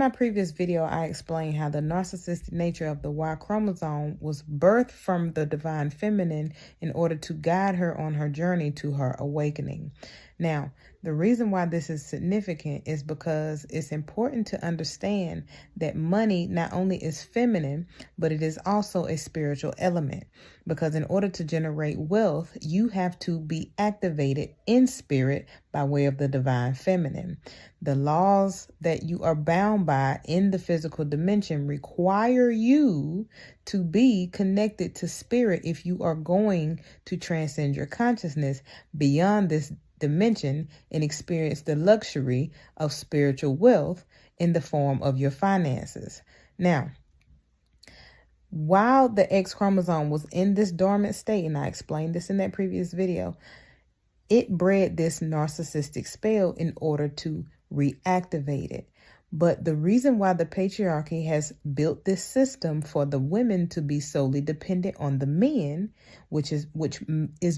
my previous video, I explained how the narcissistic nature of the Y chromosome was birthed from the divine feminine in order to guide her on her journey to her awakening. Now, the reason why this is significant is because it's important to understand that money not only is feminine, but it is also a spiritual element. Because in order to generate wealth, you have to be activated in spirit by way of the divine feminine. The laws that you are bound by in the physical dimension require you to be connected to spirit if you are going to transcend your consciousness beyond this dimension and experience the luxury of spiritual wealth in the form of your finances. Now, while the X chromosome was in this dormant state, and I explained this in that previous video, it bred this narcissistic spell in order to reactivate it. But the reason why the patriarchy has built this system for the women to be solely dependent on the men, which is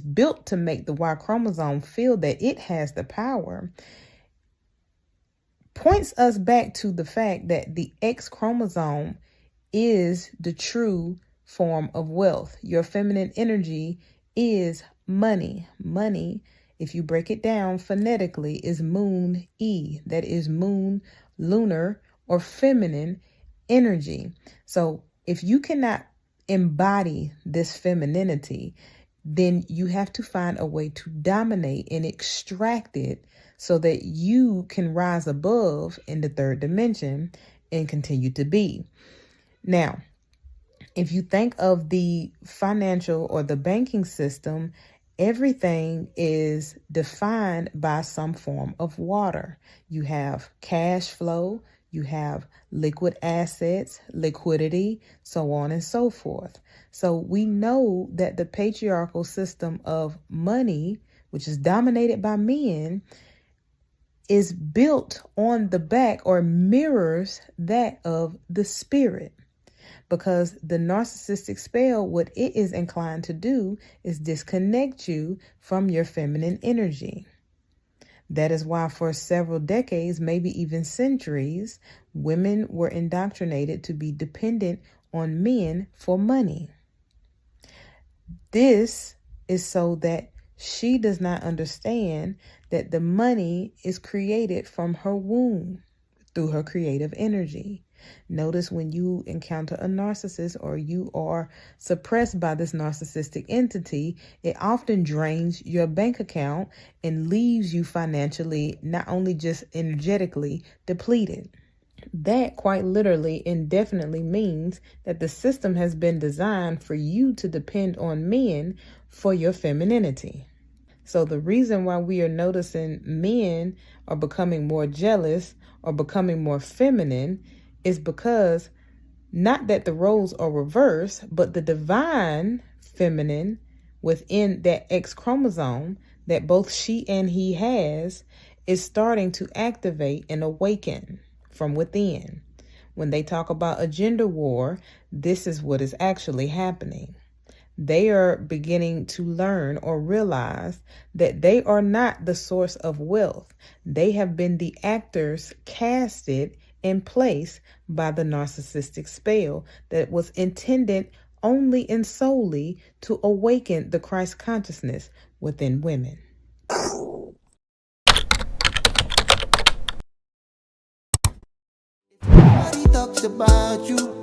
built to make the Y chromosome feel that it has the power, points us back to the fact that the X chromosome is the true form of wealth. Your feminine energy is money. Money, if you break it down phonetically, is mooney. That is moon, lunar, or feminine energy. So if you cannot embody this femininity, then you have to find a way to dominate and extract it so that you can rise above in the third dimension and continue to be. Now, if you think of the financial or the banking system, everything is defined by some form of water. You have cash flow, you have liquid assets, liquidity, so on and so forth. So we know that the patriarchal system of money, which is dominated by men, is built on the back or mirrors that of the spirit. Because the narcissistic spell, what it is inclined to do is disconnect you from your feminine energy. That is why for several decades, maybe even centuries, women were indoctrinated to be dependent on men for money. This is so that she does not understand that the money is created from her womb through her creative energy. Notice when you encounter a narcissist or you are suppressed by this narcissistic entity, it often drains your bank account and leaves you financially, not only just energetically, depleted. That quite literally and definitely means that the system has been designed for you to depend on men for your femininity. So the reason why we are noticing men are becoming more jealous or becoming more feminine is because not that the roles are reversed, but the divine feminine within that X chromosome that both she and he has is starting to activate and awaken from within. When they talk about a gender war, this is what is actually happening. They are beginning to learn or realize that they are not the source of wealth. They have been the actors casted in place by the narcissistic spell that was intended only and solely to awaken the Christ consciousness within women. Nobody talks about you.